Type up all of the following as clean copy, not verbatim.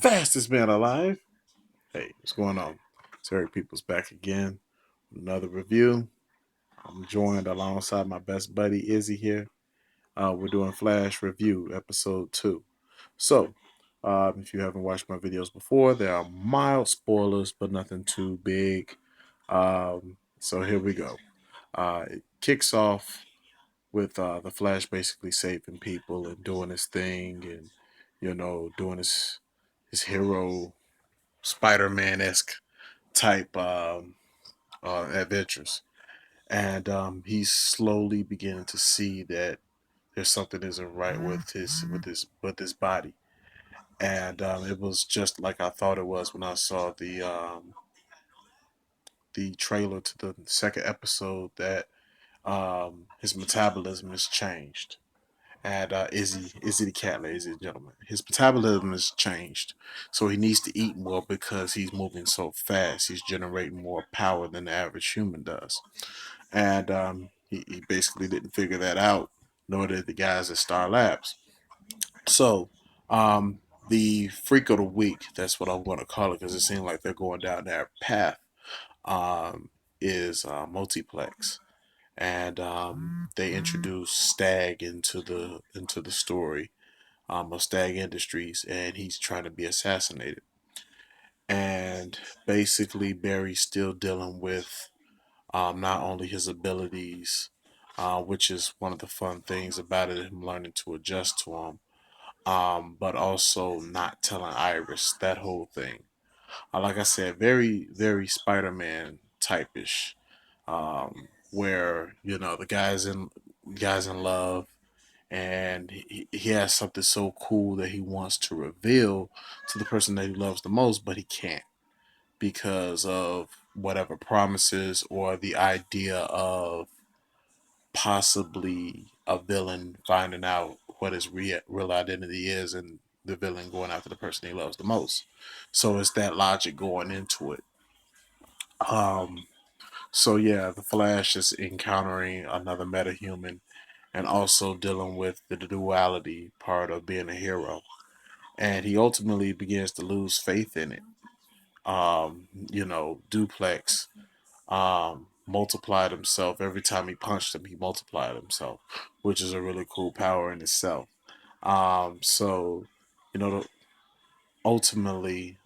Fastest man alive. Hey, what's going on? It's Eric Peoples back again. Another review. I'm joined alongside my best buddy Izzy here. We're doing Flash Review Episode 2. So, if you haven't watched my videos before, there are mild spoilers, but nothing too big. So here we go. It kicks off with the Flash basically saving people and doing his thing and, doing his hero Spider-Man esque type adventures, and he's slowly beginning to see that there's something isn't right with his body, and it was just like I thought it was when I saw the trailer to the second episode that his metabolism has changed. And Izzy the cat, ladies and gentlemen, his metabolism has changed, so he needs to eat more because he's moving so fast. He's generating more power than the average human does, and he basically didn't figure that out, nor did the guys at Star Labs. So, um, the freak of the week, that's what I'm going to call it because it seems like they're going down that path, um, is Multiplex. And they introduced Stag into the story of Stag Industries, and he's trying to be assassinated. And basically, Barry's still dealing with not only his abilities, which is one of the fun things about it, him learning to adjust to them, but also not telling Iris that whole thing. Like I said, very, very Spider-Man type-ish, where the guy's in love, and he has something so cool that he wants to reveal to the person that he loves the most, but he can't because of whatever promises or the idea of possibly a villain finding out what his real identity is and the villain going after the person he loves the most. So it's that logic going into it. Um, so yeah, the Flash is encountering another metahuman and also dealing with the duality part of being a hero. And he ultimately begins to lose faith in it. Duplex multiplied himself every time he punched him. He multiplied himself, which is a really cool power in itself. So, you know, ultimately,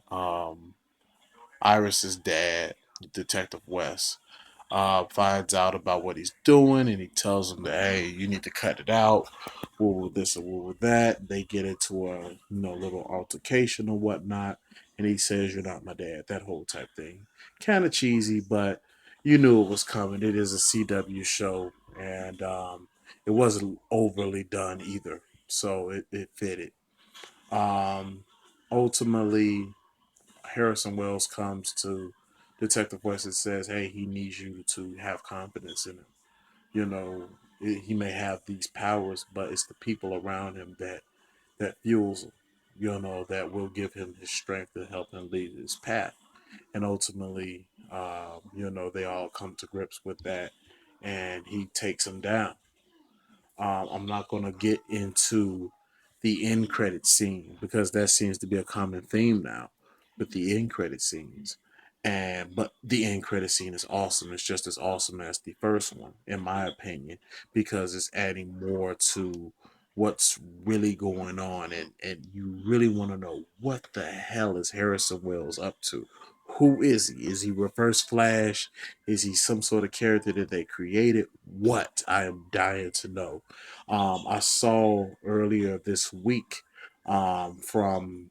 Iris's dad, Detective West, finds out about what he's doing, and he tells him that, hey, you need to cut it out. What with this and what with that? They get into a little altercation or whatnot, and he says, "You're not my dad." That whole type thing, kind of cheesy, but you knew it was coming. It is a CW show, and it wasn't overly done either, so it fitted. Um, Ultimately, Harrison Wells comes to Detective West and says, "Hey, he needs you to have confidence in him. You know, he may have these powers, but it's the people around him that fuels him. That will give him his strength to help him lead his path." And ultimately, they all come to grips with that, and he takes him down. I'm not going to get into the end credit scene because that seems to be a common theme now with the end credit scenes. But the end credit scene is awesome. It's just as awesome as the first one, in my opinion, because it's adding more to what's really going on, and you really want to know what the hell is Harrison Wells up to. Who is he? Is he Reverse Flash? Is he some sort of character that they created? What? I am dying to know. I saw earlier this week from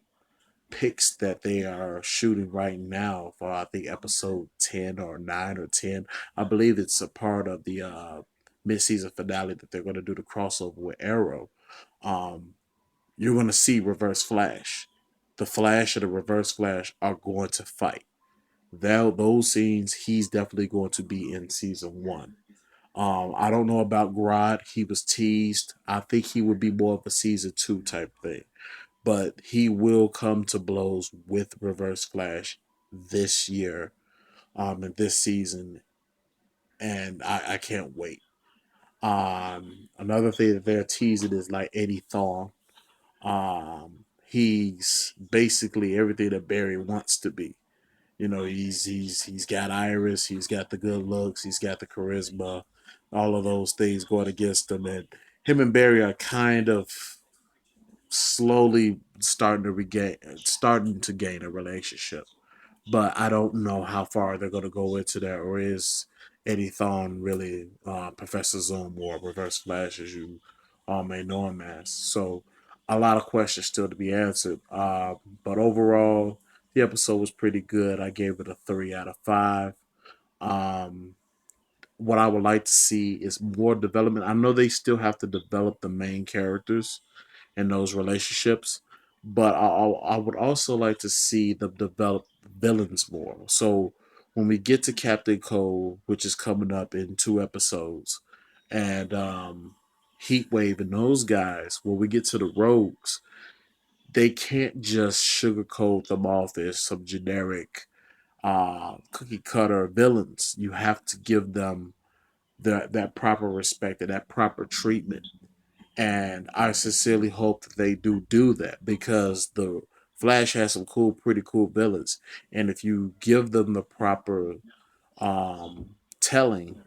pics that they are shooting right now for, I think, episode 10 or 9 or 10. I believe it's a part of the mid-season finale that they're going to do the crossover with Arrow. Um, you're going to see Reverse Flash. The Flash and the Reverse Flash are going to fight. Those scenes, he's definitely going to be in season 1. I don't know about Grodd. He was teased. I think he would be more of a season 2 type thing. But he will come to blows with Reverse Flash this year, and this season, and I can't wait. Another thing that they're teasing is like Eddie Thawne. he's basically everything that Barry wants to be. You know, he's got Iris, he's got the good looks, he's got the charisma, all of those things going against him, and him and Barry are kind of slowly starting to gain a relationship. But I don't know how far they're going to go into that, or is Eddie Thawne really Professor Zoom or Reverse Flash, as you all may know him as? So, a lot of questions still to be answered. But overall, the episode was pretty good. I gave it a 3 out of 5. Um, what I would like to see is more development. I know they still have to develop the main characters and those relationships. But I would also like to see them develop villains more. So when we get to Captain Cold, which is coming up in 2 episodes, and Heatwave and those guys, when we get to the Rogues, they can't just sugarcoat them off as some generic cookie cutter villains. You have to give them that proper respect and that proper treatment, and I sincerely hope that they do that because the Flash has some pretty cool villains, and if you give them the proper telling,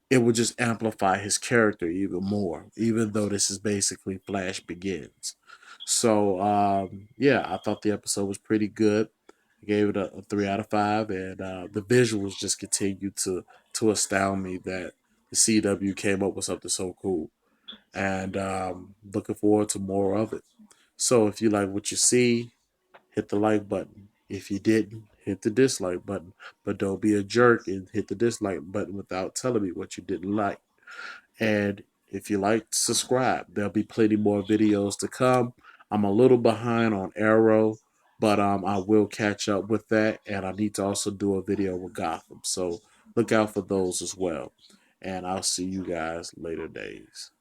it will just amplify his character even more. Even though this is basically Flash Begins, so yeah, I thought the episode was pretty good. I gave it a 3 out of 5, and the visuals just continue to astound me that the CW came up with something so cool, and looking forward to more of it. So if you like what you see, hit the like button. If you didn't, hit the dislike button. But don't be a jerk and hit the dislike button without telling me what you didn't like. And if you like, subscribe. There'll be plenty more videos to come. I'm a little behind on Arrow, but I will catch up with that. And I need to also do a video with Gotham. So look out for those as well. And I'll see you guys later days.